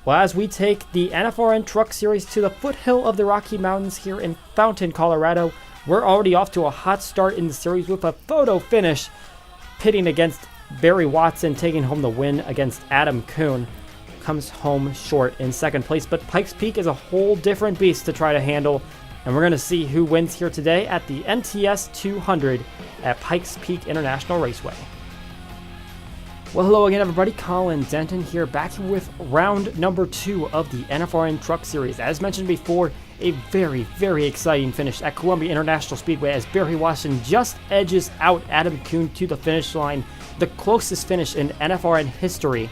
Well, as we take the NFRN Truck Series to the foothill of the Rocky Mountains here in Fountain, Colorado, we're already off to a hot start in the series with a photo finish, pitting against Barry Watson, taking home the win against Adam Kuhn. Comes home short in second place, but Pikes Peak is a whole different beast to try to handle, and we're going to see who wins here today at the NTS 200 at Pikes Peak International Raceway. Well, hello again, everybody. Colin Denton here, back here with round number 2 of the NFRN Truck Series. As mentioned before, a very, very exciting finish at Columbia International Speedway as Barry Watson just edges out Adam Kuhn to the finish line, the closest finish in NFRN history,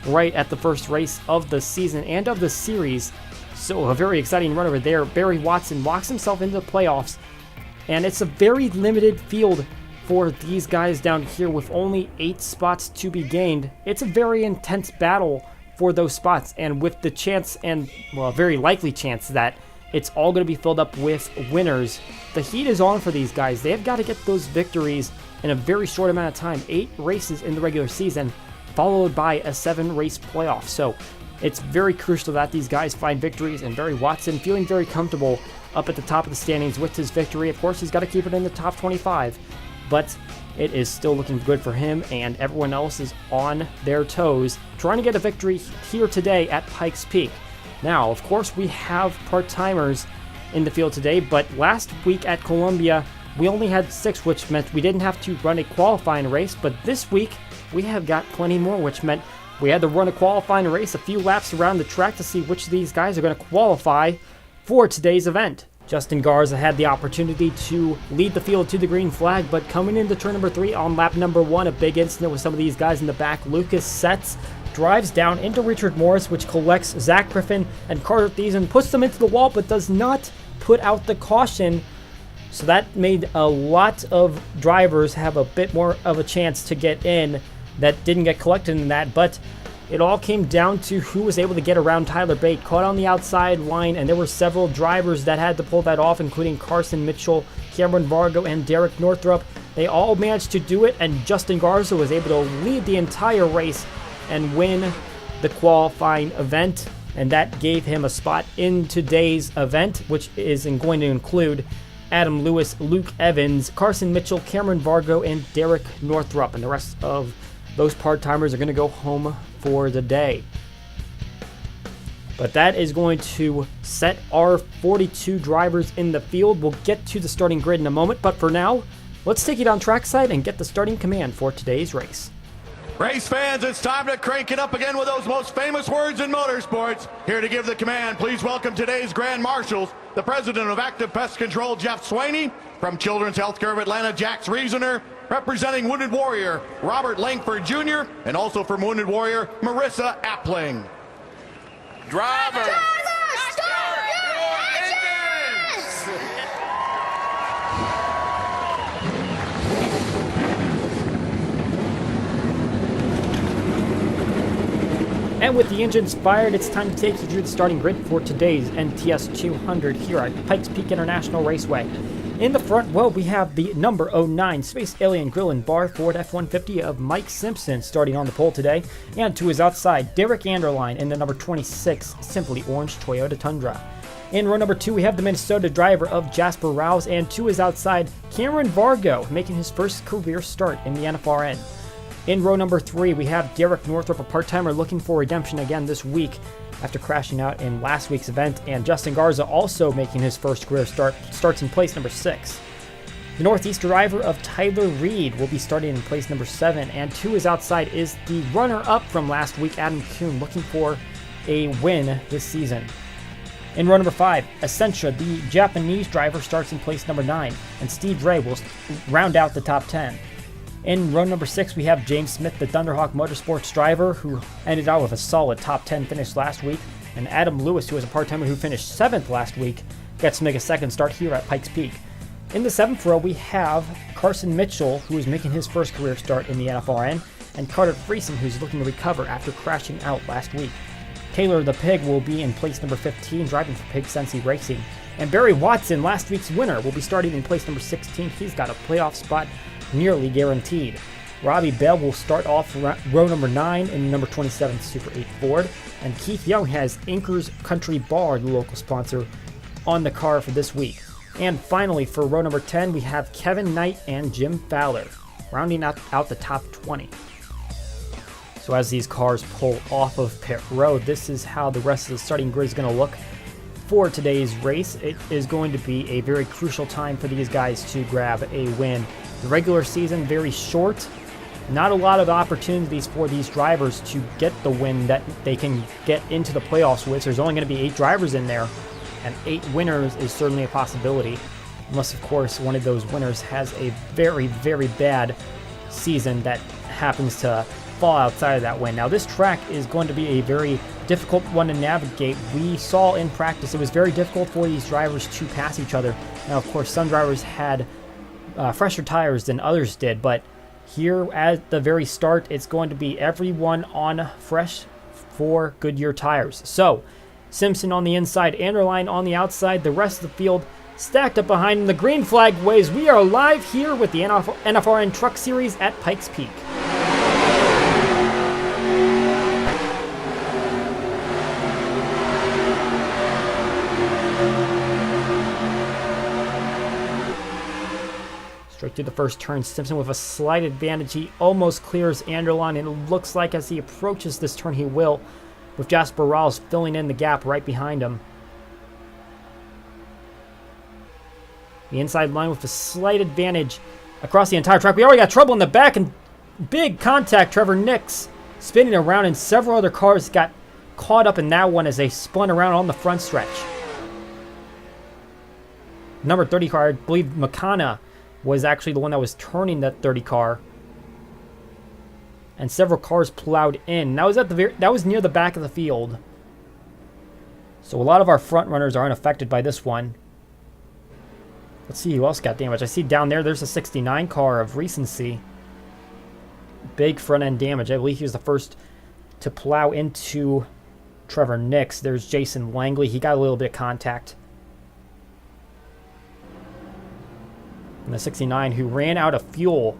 right at the first race of the season and of the series. So a very exciting run over there. Barry Watson walks himself into the playoffs, and it's a very limited field for these guys down here with only 8 spots to be gained. It's a very intense battle for those spots, and with the chance, and well, a very likely chance that it's all going to be filled up with winners. The heat is on for these guys. They've got to get those victories in a very short amount of time. 8 races in the regular season, followed by a 7-race playoff. So it's very crucial that these guys find victories, and Barry Watson feeling very comfortable up at the top of the standings with his victory. Of course, he's got to keep it in the top 25, but it is still looking good for him, and everyone else is on their toes trying to get a victory here today at Pikes Peak. Now, of course, we have part-timers in the field today, but last week at Columbia, we only had 6, which meant we didn't have to run a qualifying race, but this week, we have got plenty more, which meant we had to run a qualifying race, a few laps around the track to see which of these guys are going to qualify for today's event. Justin Garza had the opportunity to lead the field to the green flag, but coming into turn number 3 on lap number 1, a big incident with some of these guys in the back. Lucas Setz drives down into Richard Morris, which collects Zach Griffin and Carter Thiessen, puts them into the wall, but does not put out the caution. So that made a lot of drivers have a bit more of a chance to get in that didn't get collected in that, but it all came down to who was able to get around Tyler Bate, caught on the outside line, and there were several drivers that had to pull that off, including Carson Mitchell, Cameron Vargo, and Derek Northrup. They all managed to do it, and Justin Garza was able to lead the entire race and win the qualifying event, and that gave him a spot in today's event, which is going to include Adam Lewis, Luke Evans, Carson Mitchell, Cameron Vargo, and Derek Northrup, and the rest of those part-timers are going to go home for the day. But that is going to set our 42 drivers in the field. We'll get to the starting grid in a moment, but for now, let's take it on trackside and get the starting command for today's race. Race fans, it's time to crank it up again with those most famous words in motorsports. Here to give the command, please welcome today's Grand Marshals, the president of Active Pest Control, Jeff Swaney, from Children's Healthcare of Atlanta, Jax Reasoner, representing Wounded Warrior, Robert Langford Jr., and also from Wounded Warrior, Marissa Appling. Driver, start your engines! And with the engines fired, it's time to take you through the starting grid for today's NTS 200 here at Pikes Peak International Raceway. In the front, well, we have the number 09 Space Alien Grill and Bar Ford F-150 of Mike Simpson starting on the pole today. And to his outside, Derek Anderline in the number 26 Simply Orange Toyota Tundra. In row number 2, we have the Minnesota driver of Jasper Rouse, and to his outside, Cameron Vargo making his first career start in the NFRN. In row number 3, we have Derek Northrup, a part-timer looking for redemption again this week after crashing out in last week's event, and Justin Garza also making his first career start, starts in place number 6. The Northeast driver of Tyler Reed will be starting in place number 7, and to his outside is the runner-up from last week, Adam Kuhn, looking for a win this season. In row number 5, Essentia, the Japanese driver, starts in place number 9, and Steve Ray will round out the top 10. In row number 6, we have James Smith, the Thunderhawk Motorsports driver, who ended out with a solid top 10 finish last week, and Adam Lewis, who is a part-timer who finished 7th last week, gets to make a second start here at Pikes Peak. In the 7th row, we have Carson Mitchell, who is making his first career start in the NFRN, and Carter Thiessen, who's looking to recover after crashing out last week. Taylor the Pig will be in place number 15, driving for Pig Sensi Racing. And Barry Watson, last week's winner, will be starting in place number 16. He's got a playoff spot nearly guaranteed. Robbie Bell will start off row number 9 in number 27 Super 8 Ford. And Keith Young has Anchor's Country Bar, the local sponsor, on the car for this week. And finally, for row number 10, we have Kevin Knight and Jim Fowler, rounding out the top 20. So as these cars pull off of pit road, this is how the rest of the starting grid is going to look for today's race. It is going to be a very crucial time for these guys to grab a win. The regular season, very short. Not a lot of opportunities for these drivers to get the win that they can get into the playoffs with. There's only going to be 8 drivers in there, and 8 winners is certainly a possibility. Unless, of course, one of those winners has a very, very bad season that happens to fall outside of that win. Now, this track is going to be a very difficult one to navigate. We saw in practice it was very difficult for these drivers to pass each other. Now, of course, some drivers had fresher tires than others did, but here at the very start, it's going to be everyone on fresh for Goodyear tires. So, Simpson on the inside, Anderline on the outside, the rest of the field stacked up behind him. The green flag waves. We are live here with the NFRN Truck Series at Pikes Peak. Straight through the first turn, Simpson with a slight advantage. He almost clears Anderline, and it looks like as he approaches this turn he will, with Jasper Rawls filling in the gap right behind him. The inside line with a slight advantage across the entire track. We already got trouble in the back and big contact. Trevor Nix spinning around, and several other cars got caught up in that one as they spun around on the front stretch. Number 30 car, I believe McCanna, was actually the one that was turning that 30 car, and several cars plowed in. That was near the back of the field, so a lot of our front runners are unaffected by this one. Let's see who else got damaged. I see down there's a 69 car of recency. Big front end damage. I believe he was the first to plow into Trevor Nix. There's Jason Langley. He got a little bit of contact. And the 69 who ran out of fuel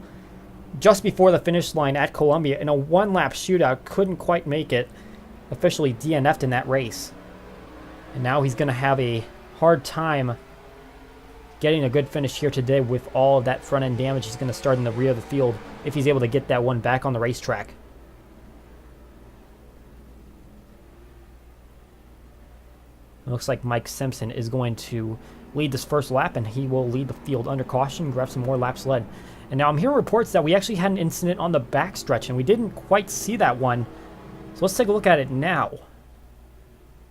just before the finish line at Columbia in a one-lap shootout, couldn't quite make it, officially DNF'd in that race. And now he's going to have a hard time getting a good finish here today with all of that front-end damage. He's going to start in the rear of the field if he's able to get that one back on the racetrack. It looks like Mike Simpson is going to lead this first lap, and he will lead the field under caution, grab some more laps led. And now I'm hearing reports that we actually had an incident on the backstretch, and we didn't quite see that one. So let's take a look at it now.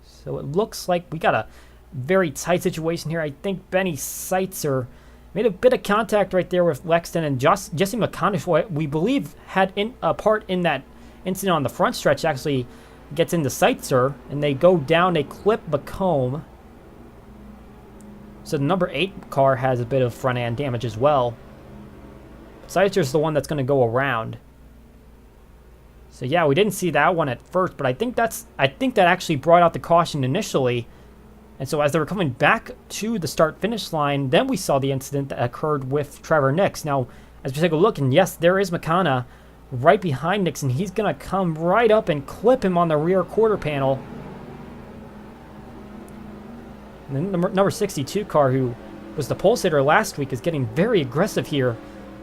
So it looks like we got a very tight situation here. I think Benny Seitzer made a bit of contact right there with Lexton, and Jesse McConish, we believe, had a part in that incident on the front stretch, actually gets into Seitzer, and they go down, they clip Bacombe. So the number 8 car has a bit of front end damage as well. Seitzer's the one that's going to go around. So yeah, we didn't see that one at first, but I think that actually brought out the caution initially. And so as they were coming back to the start-finish line, then we saw the incident that occurred with Trevor Nix. Now, as we take a look, and yes, there is McCanna right behind Nix, and he's going to come right up and clip him on the rear quarter panel. And the number 62 car, who was the pole sitter last week, is getting very aggressive here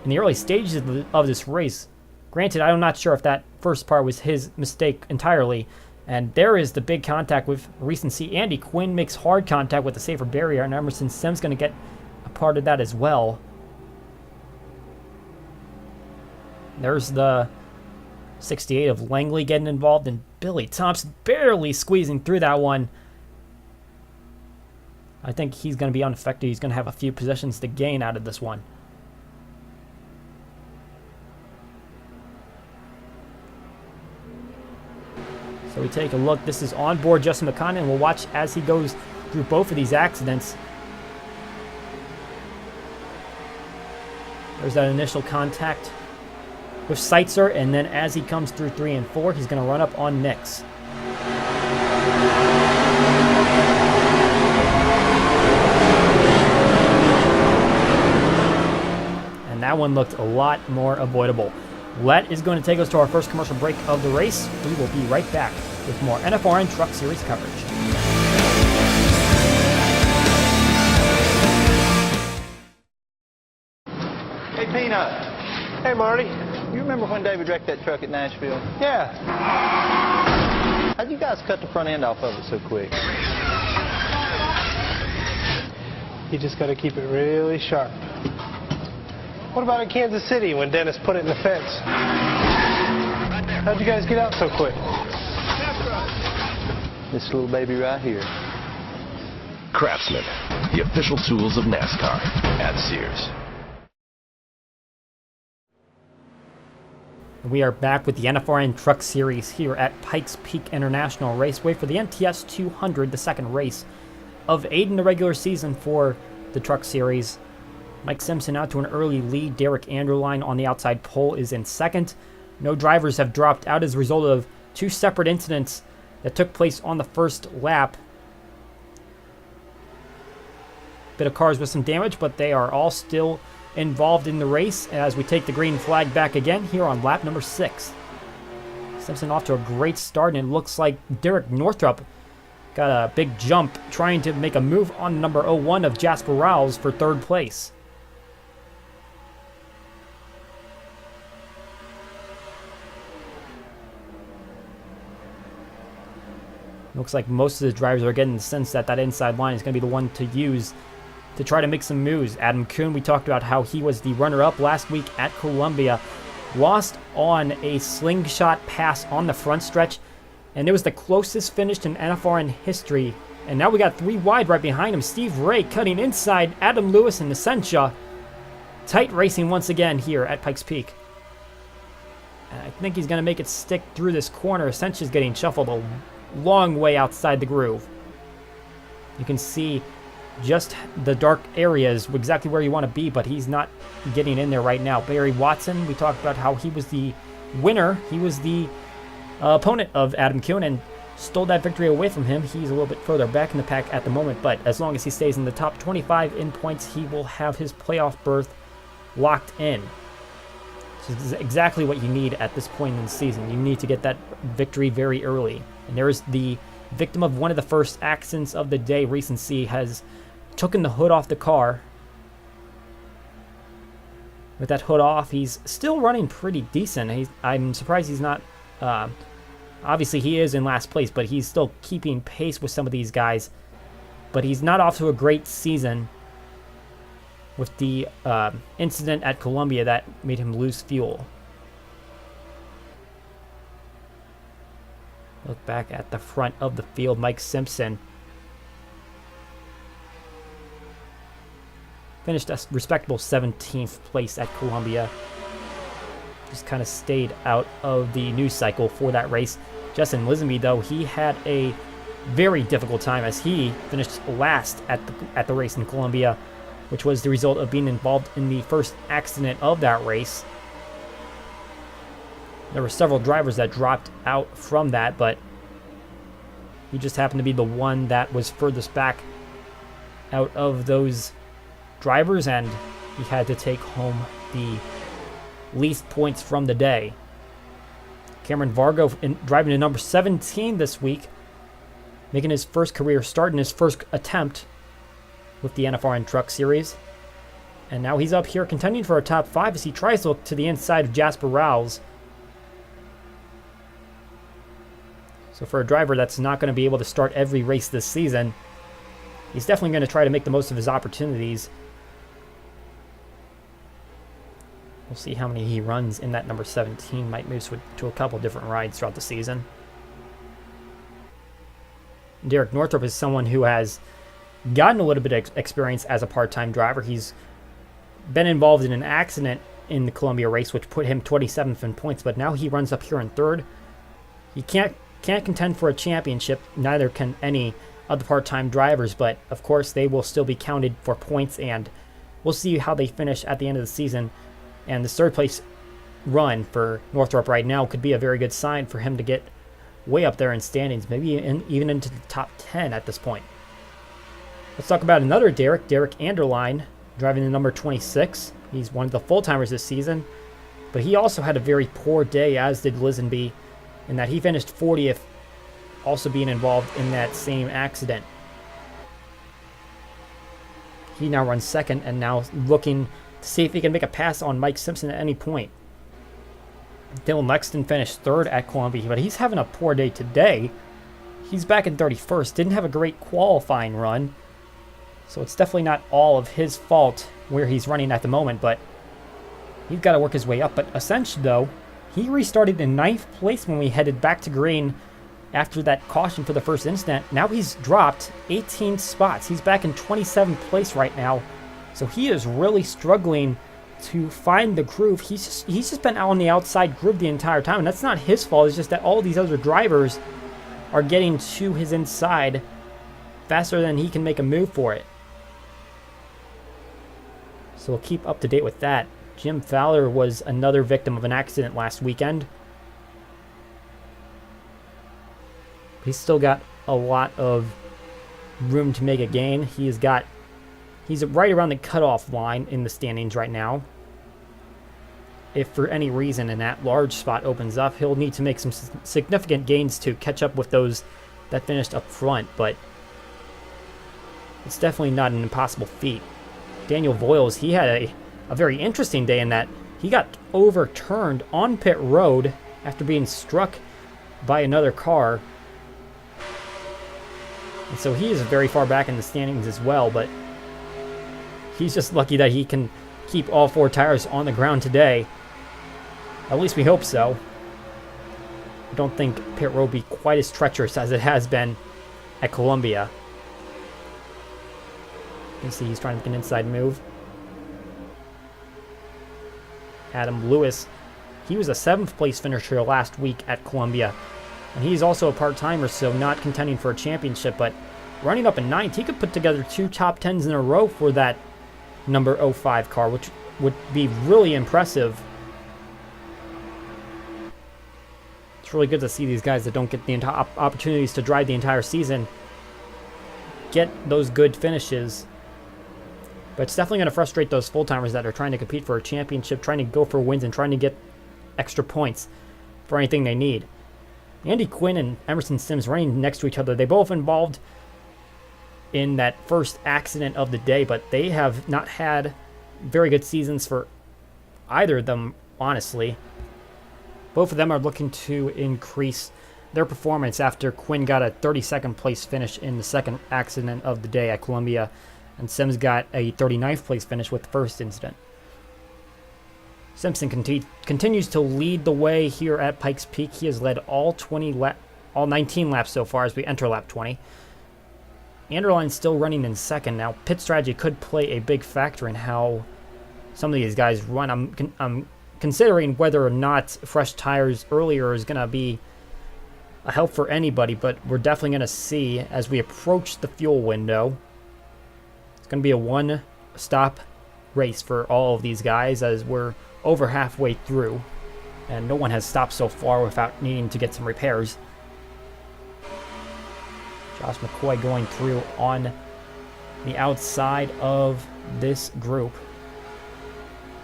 in the early stages of this race. Granted, I'm not sure if that first part was his mistake entirely. And there is the big contact with recency. Andy Quinn makes hard contact with the safer barrier, and Emerson Sims going to get a part of that as well. There's the 68 of Langley getting involved, and Billy Thompson barely squeezing through that one. I think he's going to be unaffected. He's going to have a few positions to gain out of this one. So we take a look. This is on board Justin McConnell, and we'll watch as he goes through both of these accidents. There's that initial contact with Seitzer, and then as he comes through 3 and 4, he's going to run up on Nix. And that one looked a lot more avoidable. That is going to take us to our first commercial break of the race. We will be right back with more NFRN Truck Series coverage. Hey, Peanut. Hey, Marty. You remember when David wrecked that truck at Nashville? Yeah. How'd you guys cut the front end off of it so quick? You just got to keep it really sharp. What about in Kansas City when Dennis put it in the fence? How'd you guys get out so quick? This little baby right here. Craftsman, the official tools of NASCAR at Sears. We are back with the NFRN Truck Series here at Pikes Peak International Raceway for the NTS 200, the second race of 8 in the regular season for the Truck Series. Mike Simpson out to an early lead. Derek Anderline on the outside pole is in second. No drivers have dropped out as a result of 2 separate incidents that took place on the first lap. Bit of cars with some damage, but they are all still involved in the race as we take the green flag back again here on lap number 6. Simpson off to a great start, and it looks like Derek Northrup got a big jump trying to make a move on number 01 of Jasper Rouse for third place. Looks like most of the drivers are getting the sense that that inside line is going to be the one to use to try to make some moves. Adam Kuhn, we talked about how he was the runner-up last week at Columbia. Lost on a slingshot pass on the front stretch, and it was the closest finish in NFRN history. And now we got 3 wide right behind him. Steve Ray cutting inside Adam Lewis and Essentia. Tight racing once again here at Pikes Peak. And I think he's going to make it stick through this corner. Essentia's getting shuffled a long way outside the groove. You can see just the dark areas exactly where you want to be, but he's not getting in there right now. Barry Watson, we talked about how he was the winner. He was the opponent of Adam Kuhn and stole that victory away from him. He's a little bit further back in the pack at the moment, but as long as he stays in the top 25 in points, he will have his playoff berth locked in. This is exactly what you need at this point in the season. You need to get that victory very early. And there is the victim of one of the first accidents of the day. Recency has taken the hood off the car. With that hood off, he's still running pretty decent. I'm surprised he's not... obviously, he is in last place, but he's still keeping pace with some of these guys. But he's not off to a great season with the incident at Columbia that made him lose fuel. Look back at the front of the field. Mike Simpson finished a respectable 17th place at Columbia. Just kind of stayed out of the news cycle for that race. Justin Lisenby, though, he had a very difficult time as he finished last at the race in Columbia, which was the result of being involved in the first accident of that race. There were several drivers that dropped out from that, but he just happened to be the one that was furthest back out of those drivers, and he had to take home the least points from the day. Cameron Vargo driving to number 17 this week, making his first career start in his first attempt with the NFRN Truck Series. And now he's up here contending for a top 5 as he tries to look to the inside of Jasper Rouse. So for a driver that's not going to be able to start every race this season, he's definitely going to try to make the most of his opportunities. We'll see how many he runs in that number 17. Might move to a couple different rides throughout the season. Derek Northrup is someone who has gotten a little bit of experience as a part-time driver. He's been involved in an accident in the Columbia race, which put him 27th in points, but now he runs up here in third. He can't contend for a championship, neither can any of the part-time drivers, but of course they will still be counted for points, and we'll see how they finish at the end of the season. And the third place run for Northrop right now could be a very good sign for him to get way up there in standings, maybe even into the top 10 at this point. Let's talk about another Derek Anderline, driving the number 26. He's one of the full-timers this season. But he also had a very poor day, as did Lisenby, in that he finished 40th, also being involved in that same accident. He now runs second and now looking to see if he can make a pass on Mike Simpson at any point. Dylan Lexton finished third at Columbia, but he's having a poor day today. He's back in 31st. Didn't have a great qualifying run, so it's definitely not all of his fault where he's running at the moment, but he's got to work his way up. But essentially, though, he restarted in 9th place when we headed back to green after that caution for the first incident. Now he's dropped 18 spots. He's back in 27th place right now, so he is really struggling to find the groove. He's just been out on the outside groove the entire time, and that's not his fault. It's just that all these other drivers are getting to his inside faster than he can make a move for it. So we'll keep up to date with that. Jim Fowler was another victim of an accident last weekend. He's still got a lot of room to make a gain. He's right around the cutoff line in the standings right now. If for any reason an at-large spot opens up, he'll need to make some significant gains to catch up with those that finished up front, but it's definitely not an impossible feat. Daniel Voiles, he had a very interesting day in that he got overturned on pit road after being struck by another car. And so he is very far back in the standings as well, but he's just lucky that he can keep all 4 tires on the ground today. At least we hope so. I don't think pit road will be quite as treacherous as it has been at Columbia. You see he's trying to make an inside move. Adam Lewis, he was a 7th place finisher last week at Columbia. And he's also a part-timer, so not contending for a championship, but running up in 9th, he could put together 2 top 10s in a row for that number 05 car, which would be really impressive. It's really good to see these guys that don't get the opportunities to drive the entire season get those good finishes. But it's definitely going to frustrate those full-timers that are trying to compete for a championship, trying to go for wins, and trying to get extra points for anything they need. Andy Quinn and Emerson Sims running next to each other. They both involved in that first accident of the day, but they have not had very good seasons for either of them, honestly. Both of them are looking to increase their performance after Quinn got a 32nd place finish in the second accident of the day at Columbia, and Sims got a 39th place finish with the first incident. Simpson continues to lead the way here at Pikes Peak. He has led all 19 laps so far as we enter lap 20. Anderline's still running in second. Now, pit strategy could play a big factor in how some of these guys run. I'm considering whether or not fresh tires earlier is going to be a help for anybody, but we're definitely going to see as we approach the fuel window. It's going to be a one-stop race for all of these guys as we're over halfway through, and no one has stopped so far without needing to get some repairs. Josh McCoy going through on the outside of this group.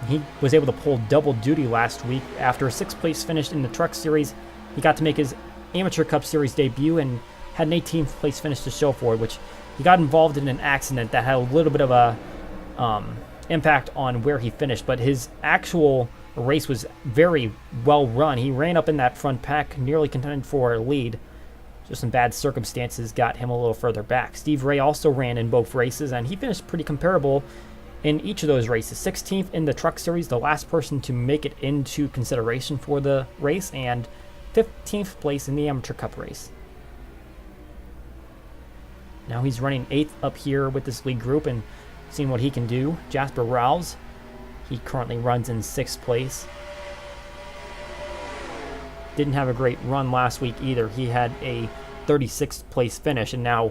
He was able to pull double duty last week. After a 6th place finish in the Truck Series, he got to make his Amateur Cup Series debut and had an 18th place finish to show for it, which he got involved in an accident that had a little bit of a impact on where he finished, but his actual race was very well run. He ran up in that front pack, nearly contended for a lead. Just some bad circumstances got him a little further back. Steve Ray also ran in both races, and he finished pretty comparable in each of those races. 16th in the Truck Series, the last person to make it into consideration for the race, and 15th place in the Amateur Cup race. Now he's running 8th up here with this lead group and seeing what he can do. Jasper Rouse, he currently runs in 6th place. Didn't have a great run last week either. He had a 36th place finish, and now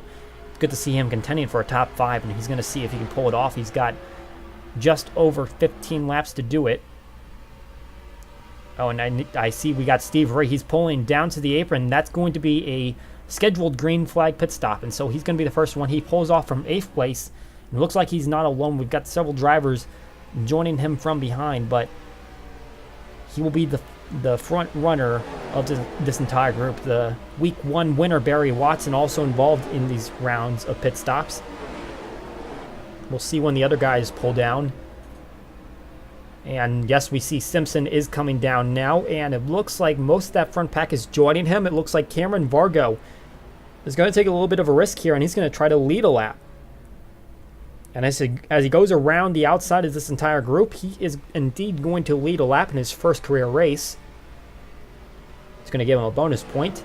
it's good to see him contending for a top 5, and he's going to see if he can pull it off. He's got just over 15 laps to do it. Oh, and I see we got Steve Ray. He's pulling down to the apron. That's going to be a scheduled green flag pit stop, and so he's going to be the first one. He pulls off from 8th place. It looks like he's not alone. We've got several drivers joining him from behind, but he will be the front runner of this entire group. The Week 1 winner, Barry Watson, also involved in these rounds of pit stops. We'll see when the other guys pull down. And yes, we see Simpson is coming down now, and it looks like most of that front pack is joining him. It looks like Cameron Vargo is going to take a little bit of a risk here, and he's going to try to lead a lap. And as he goes around the outside of this entire group, he is indeed going to lead a lap in his first career race. It's going to give him a bonus point.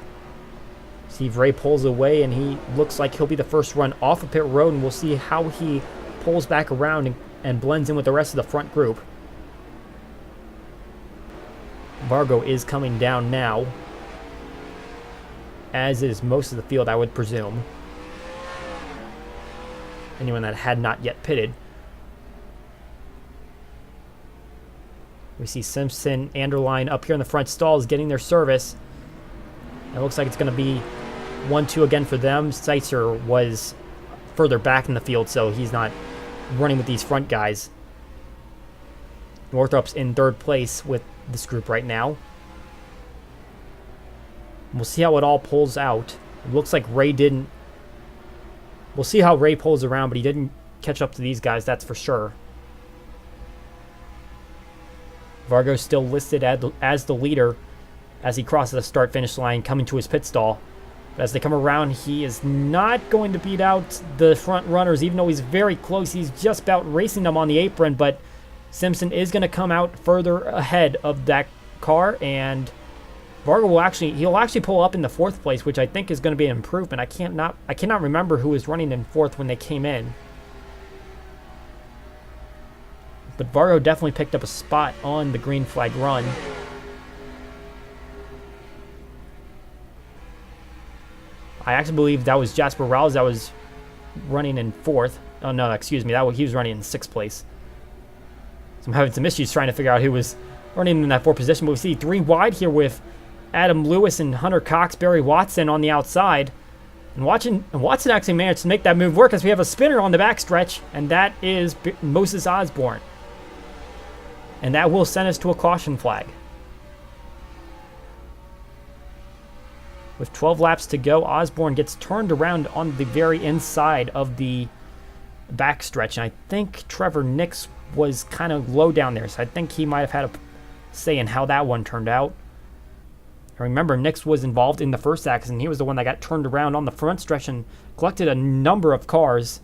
Steve Ray pulls away, and he looks like he'll be the first run off of pit road, and we'll see how he pulls back around and blends in with the rest of the front group. Vargo is coming down now, as is most of the field, I would presume. Anyone that had not yet pitted. We see Simpson, Anderline up here in the front stalls getting their service. It looks like it's going to be 1-2 again for them. Seitzer was further back in the field, so he's not running with these front guys. Northrup's in third place with this group right now. We'll see how it all pulls out. It looks like Ray didn't. We'll see how Ray pulls around, but he didn't catch up to these guys, that's for sure. Vargo's still listed as the leader as he crosses the start-finish line, coming to his pit stall. But as they come around, he is not going to beat out the front runners, even though he's very close. He's just about racing them on the apron, but Simpson is going to come out further ahead of that car, and Vargo will actually pull up in the fourth place, which I think is going to be an improvement. I cannot remember who was running in fourth when they came in. But Vargo definitely picked up a spot on the green flag run. I actually believe that was Jasper Rouse that was running in fourth. Oh no, excuse me, he was running in sixth place. So I'm having some issues trying to figure out who was running in that fourth position. But we see three wide here with Adam Lewis and Hunter Cox, Barry Watson on the outside. And Watson actually managed to make that move work as we have a spinner on the backstretch, and that is Moses Osborne. And that will send us to a caution flag. With 12 laps to go, Osborne gets turned around on the very inside of the backstretch. And I think Trevor Nix was kind of low down there, so I think he might have had a say in how that one turned out. I remember Nix was involved in the first accident. He was the one that got turned around on the front stretch and collected a number of cars.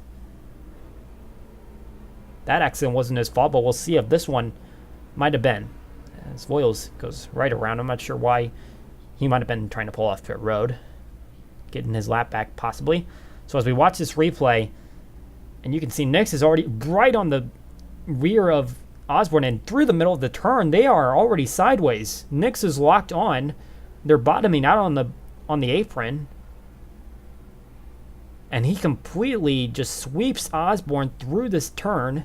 That accident wasn't his fault, but we'll see if this one might have been. As Voiles goes right around. I'm not sure why he might have been trying to pull off pit road, getting his lap back possibly. So as we watch this replay, and you can see Nix is already right on the rear of Osborne, and through the middle of the turn, they are already sideways. Nix is locked on. They're bottoming out on the apron. And he completely just sweeps Osborne through this turn.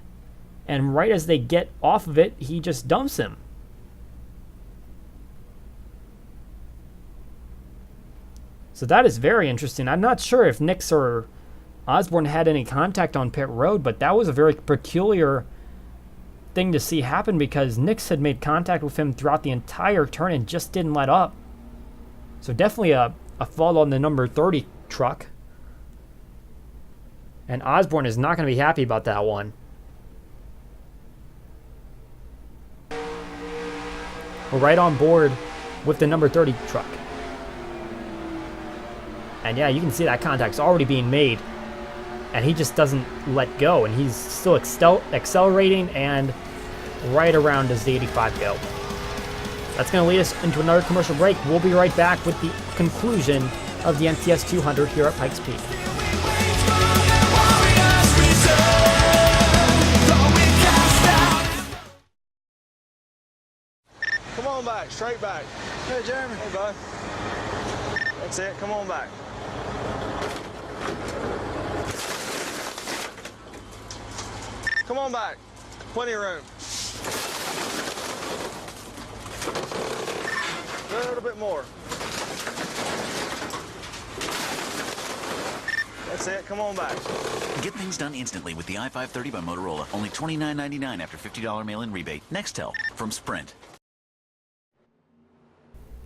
And right as they get off of it, he just dumps him. So that is very interesting. I'm not sure if Nix or Osborne had any contact on pit road, but that was a very peculiar thing to see happen because Nix had made contact with him throughout the entire turn and just didn't let up. So definitely a fall on the number 30 truck. And Osborne is not going to be happy about that one. We're right on board with the number 30 truck. And yeah, you can see that contact's already being made. And he just doesn't let go. And he's still accelerating, and right around does the 85 go. That's going to lead us into another commercial break. We'll be right back with the conclusion of the NTS 200 here at Pikes Peak. Come on back, straight back. Hey, Jeremy. Hey, bud. That's it, come on back. Come on back. Plenty of room. A little bit more. That's it, come on back. Get things done instantly with the i530 by Motorola. Only $29.99 after $50 mail-in rebate. Nextel from Sprint.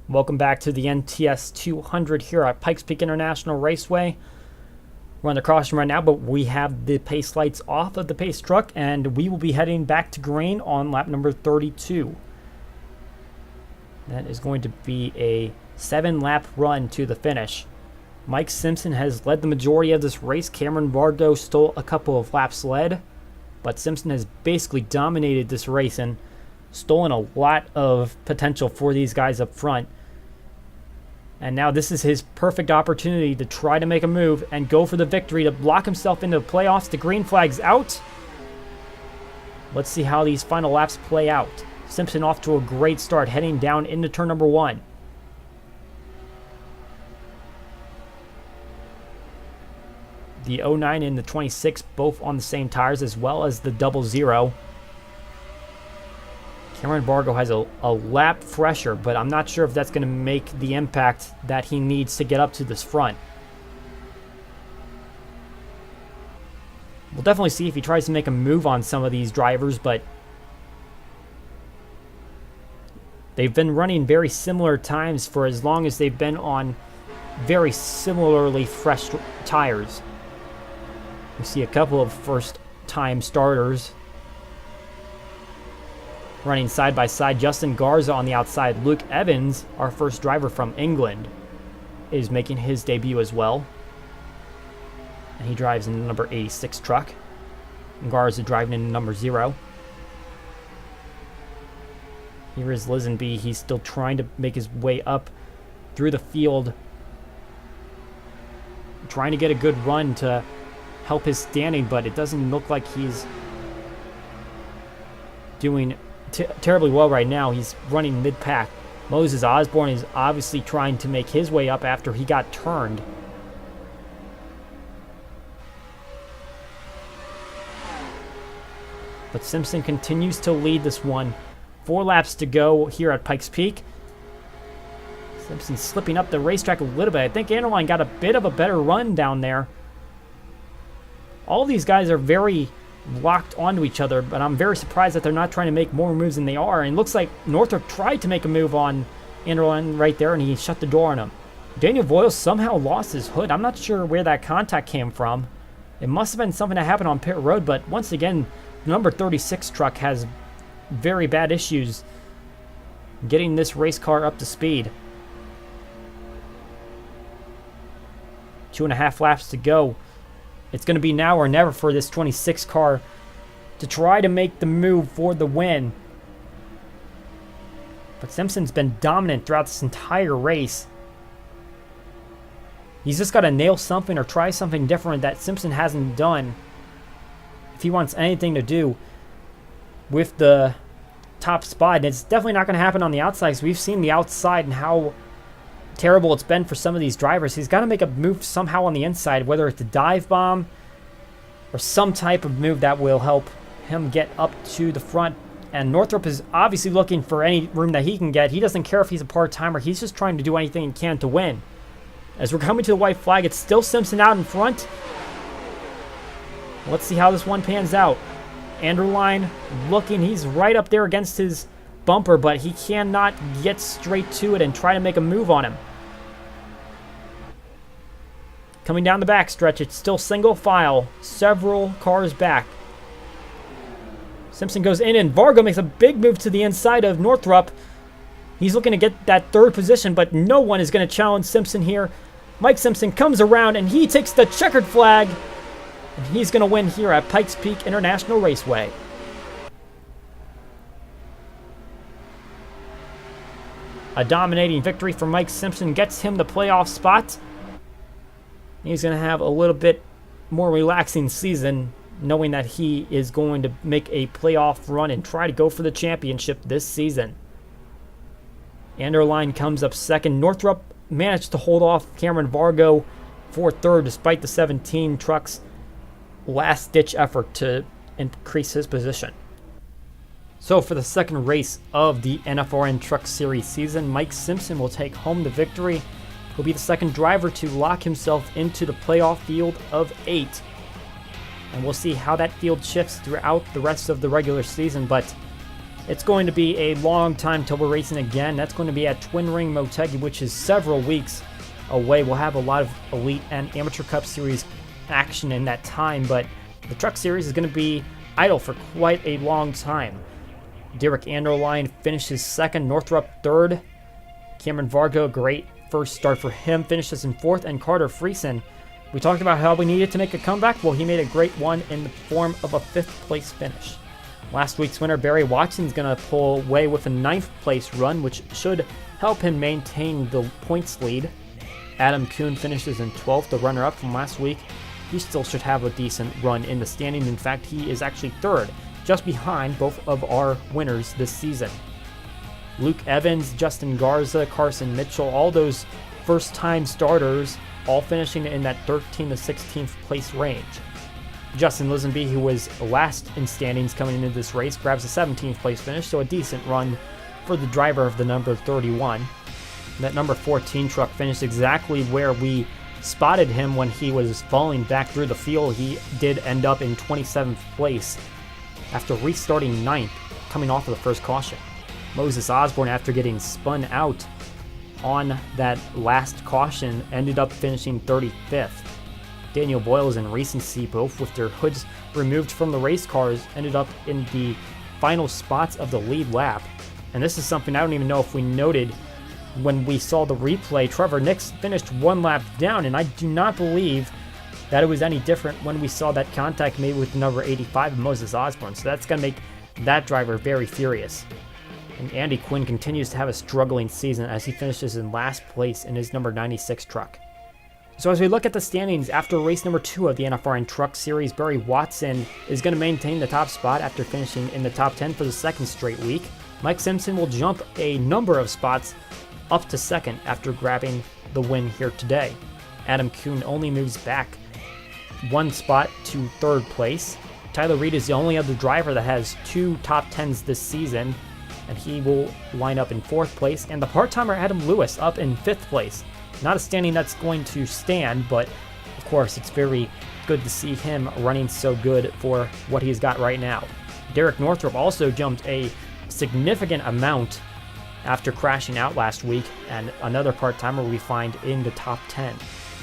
Welcome back to the NTS 200 here at Pikes Peak International Raceway. We're on the caution right now, but we have the pace lights off of the pace truck, and we will be heading back to green on lap number 32. That is going to be a 7-lap run to the finish. Mike Simpson has led the majority of this race. Cameron Vargo stole a couple of laps led, but Simpson has basically dominated this race and stolen a lot of potential for these guys up front. And now this is his perfect opportunity to try to make a move and go for the victory, to lock himself into the playoffs. The green flag's out. Let's see how these final laps play out. Simpson off to a great start, heading down into turn number 1. The 09 and the 26 both on the same tires, as well as the 00. Cameron Vargo has a lap fresher, but I'm not sure if that's going to make the impact that he needs to get up to this front. We'll definitely see if he tries to make a move on some of these drivers, but they've been running very similar times for as long as they've been on very similarly fresh tires. We see a couple of first-time starters running side by side. Justin Garza on the outside. Luke Evans, our first driver from England, is making his debut as well. And he drives in the number 86 truck. And Garza driving in number 0. Here is Lisenby. He's still trying to make his way up through the field, trying to get a good run to help his standing, but it doesn't look like he's doing terribly well right now. He's running mid-pack. Moses Osborne is obviously trying to make his way up after he got turned. But Simpson continues to lead this one. 4 laps to go here at Pikes Peak. Simpson slipping up the racetrack a little bit. I think NR2003 got a bit of a better run down there. All these guys are very locked onto each other, but I'm very surprised that they're not trying to make more moves than they are. And it looks like Northrop tried to make a move on NR2003 right there, and he shut the door on him. Daniel Voyle somehow lost his hood. I'm not sure where that contact came from. It must have been something that happened on pit road, but once again, the number 36 truck has very bad issues getting this race car up to speed. 2.5 laps to go. It's going to be now or never for this 26 car to try to make the move for the win. But Simpson's been dominant throughout this entire race. He's just got to nail something or try something different that Simpson hasn't done if he wants anything to do with the top spot. And it's definitely not going to happen on the outside, because we've seen the outside and how terrible it's been for some of these drivers. He's got to make a move somehow on the inside, whether it's a dive bomb or some type of move that will help him get up to the front. And Northrop is obviously looking for any room that he can get. He doesn't care if he's a part-timer. He's just trying to do anything he can to win. As we're coming to the white flag, it's still Simpson out in front. Let's see how this one pans out. NR2003 looking, he's right up there against his bumper, but he cannot get straight to it and try to make a move on him. Coming down the back stretch, it's still single file, several cars back. Simpson goes in, and Vargo makes a big move to the inside of Northrop. He's looking to get that 3rd position, but no one is going to challenge Simpson here. Mike Simpson comes around, and he takes the checkered flag, and he's going to win here at Pikes Peak International Raceway. A dominating victory for Mike Simpson gets him the playoff spot. He's going to have a little bit more relaxing season, knowing that he is going to make a playoff run and try to go for the championship this season. NR2003 comes up 2nd. Northrop managed to hold off Cameron Vargo for 3rd, despite the 17 truck's last-ditch effort to increase his position. So for the 2nd race of the NFRN Truck Series season, Mike Simpson will take home the victory. He'll be the 2nd driver to lock himself into the playoff field of 8. And we'll see how that field shifts throughout the rest of the regular season. But It's going to be a long time till we're racing again. That's going to be at Twin Ring Motegi, which is several weeks away. We'll have a lot of Elite and Amateur Cup Series action in that time, but the Truck Series is going to be idle for quite a long time. Derek Anderline finishes second, Northrup third. Cameron Vargo, great first start for him, finishes in fourth, and Carter Friesen. We talked about how we needed to make a comeback. Well, he made a great one in the form of a 5th place finish. Last week's winner, Barry Watson's going to pull away with a 9th place run, which should help him maintain the points lead. Adam Kuhn finishes in 12th, the runner-up from last week. He still should have a decent run in the standings. In fact, he is actually third, just behind both of our winners this season. Luke Evans, Justin Garza, Carson Mitchell, all those first-time starters, all finishing in that 13th to 16th place range. Justin Lisenby, who was last in standings coming into this race, grabs a 17th place finish, so a decent run for the driver of the number 31. That number 14 truck finished exactly where we spotted him when he was falling back through the field. He did end up in 27th place after restarting 9th, coming off of the first caution. Moses Osborne, after getting spun out on that last caution, ended up finishing 35th. Daniel Boyles and Recency, both with their hoods removed from the race cars, ended up in the final spots of the lead lap. And this is something I don't even know if we noted when we saw the replay. Trevor Nix finished 1 lap down, and I do not believe that it was any different when we saw that contact made with number 85 Moses Osborne. So that's going to make that driver very furious. And Andy Quinn continues to have a struggling season as he finishes in last place in his number 96 truck. So as we look at the standings after race number 2 of the NFRN Truck Series, Barry Watson is going to maintain the top spot after finishing in the top 10 for the 2nd straight week. Mike Simpson will jump a number of spots up to 2nd after grabbing the win here today. Adam Kuhn only moves back 1 spot to 3rd place. Tyler Reed is the only other driver that has 2 top 10s this season, and he will line up in 4th place. And the part-timer Adam Lewis up in 5th place. Not a standing that's going to stand, but of course it's very good to see him running so good for what he's got right now. Derek Northrup also jumped a significant amount after crashing out last week, and another part-timer we find in the top 10.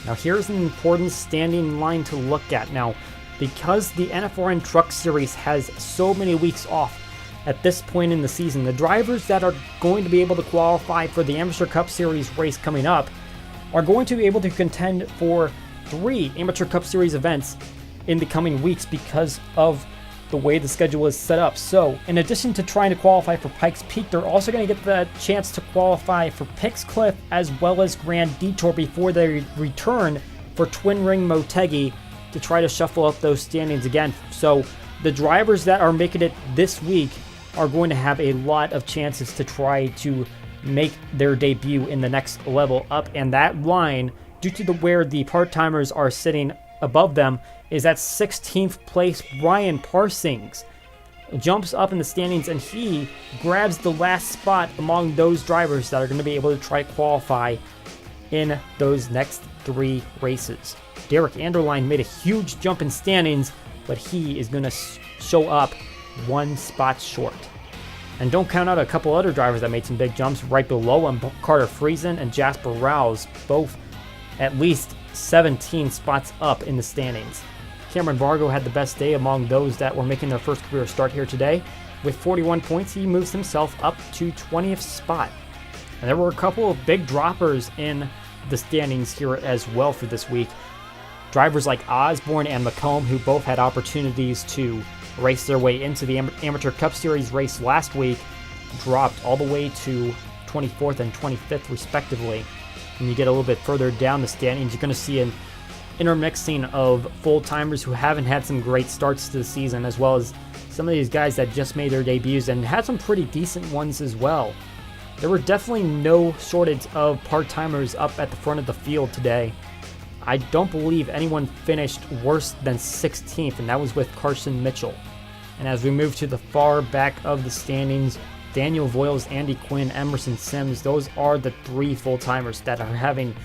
Now here's an important standing line to look at. Now, because the NFRN Truck Series has so many weeks off at this point in the season, the drivers that are going to be able to qualify for the Amateur Cup Series race coming up are going to be able to contend for 3 Amateur Cup Series events in the coming weeks because of the way the schedule is set up. So, in addition to trying to qualify for Pikes Peak, they're also going to get the chance to qualify for Pikes Cliff as well as Grand Detour before they return for Twin Ring Motegi to try to shuffle up those standings again. So, the drivers that are making it this week are going to have a lot of chances to try to make their debut in the next level up, and that line, due to where the part-timers are sitting above them, is at 16th place. Brian Parsings jumps up in the standings, and he grabs the last spot among those drivers that are going to be able to try to qualify in those next 3 races. Derek Anderline made a huge jump in standings, but he is going to show up 1 spot short. And don't count out a couple other drivers that made some big jumps right below him. Carter Friesen and Jasper Rouse, both at least 17 spots up in the standings. Cameron Vargo had the best day among those that were making their first career start here today. With 41 points, he moves himself up to 20th spot. And there were a couple of big droppers in the standings here as well for this week. Drivers like Osborne and McComb, who both had opportunities to race their way into the Amateur Cup Series race last week, dropped all the way to 24th and 25th respectively. When you get a little bit further down the standings, you're going to see an intermixing of full-timers who haven't had some great starts to the season, as well as some of these guys that just made their debuts and had some pretty decent ones as well. There were definitely no shortage of part-timers up at the front of the field today. I don't believe anyone finished worse than 16th, and that was with Carson Mitchell. And as we move to the far back of the standings, Daniel Voiles, Andy Quinn, Emerson Sims, those are the 3 full-timers that are having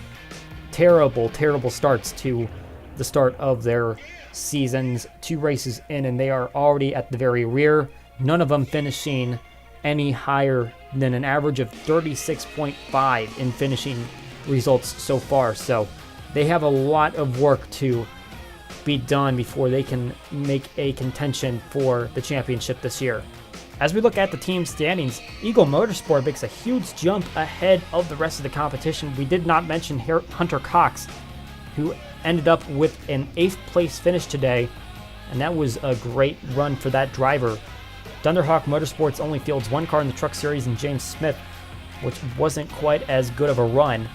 terrible, terrible starts to the start of their seasons. 2 races in, and they are already at the very rear. None of them finishing any higher than an average of 36.5 in finishing results so far. So they have a lot of work to be done before they can make a contention for the championship this year. As we look at the team standings, Eagle Motorsport makes a huge jump ahead of the rest of the competition. We did not mention Hunter Cox, who ended up with an 8th place finish today, and that was a great run for that driver. Thunderhawk Motorsports only fields one car in the Truck Series, and James Smith, which wasn't quite as good of a run.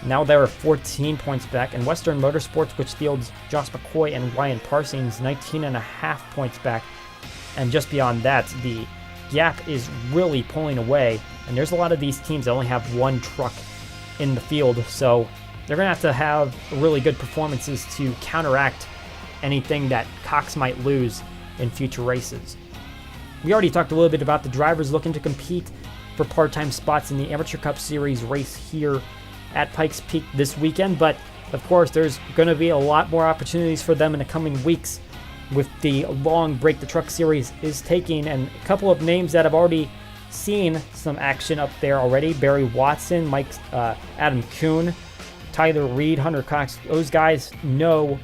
Now they're 14 points back, and Western Motorsports, which fields Josh McCoy and Ryan Parsons, 19.5 points back. And just beyond that, the gap is really pulling away, and there's a lot of these teams that only have one truck in the field, so they're going to have really good performances to counteract anything that Cox might lose in future races. We already talked a little bit about the drivers looking to compete for part-time spots in the Amateur Cup Series race here at Pikes Peak this weekend, but of course there's going to be a lot more opportunities for them in the coming weeks with the long break the Truck Series is taking, and a couple of names that have already seen some action up there already: Barry Watson, Adam Kuhn, Tyler Reed, Hunter Cox. Those guys know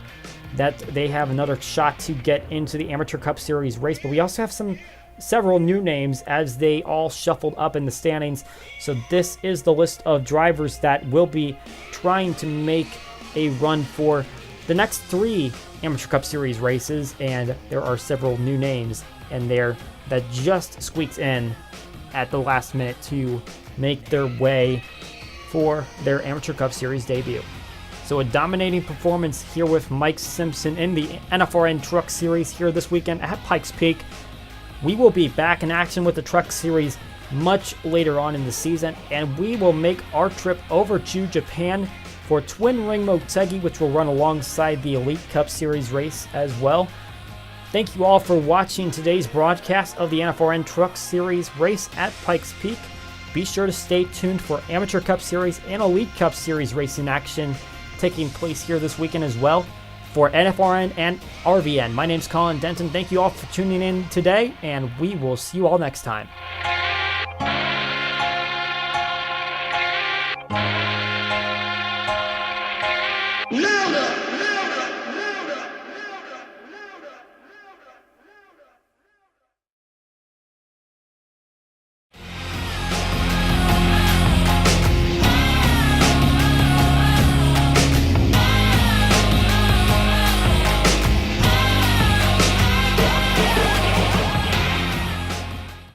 that they have another shot to get into the Amateur Cup Series race, but we also have several new names as they all shuffled up in the standings. So this is the list of drivers that will be trying to make a run for the next 3 Amateur Cup Series races, and there are several new names in there that just squeaks in at the last minute to make their way for their Amateur Cup Series debut. So a dominating performance here with Mike Simpson in the NFRN Truck Series here this weekend at Pikes Peak. We will be back in action with the Truck Series much later on in the season, and we will make our trip over to Japan for Twin Ring Motegi, which will run alongside the Elite Cup Series race as well. Thank you all for watching today's broadcast of the NFRN Truck Series race at Pikes Peak. Be sure to stay tuned for Amateur Cup Series and Elite Cup Series racing action taking place here this weekend as well. For NFRN and RVN, my name's Colin Denton. Thank you all for tuning in today, and we will see you all next time.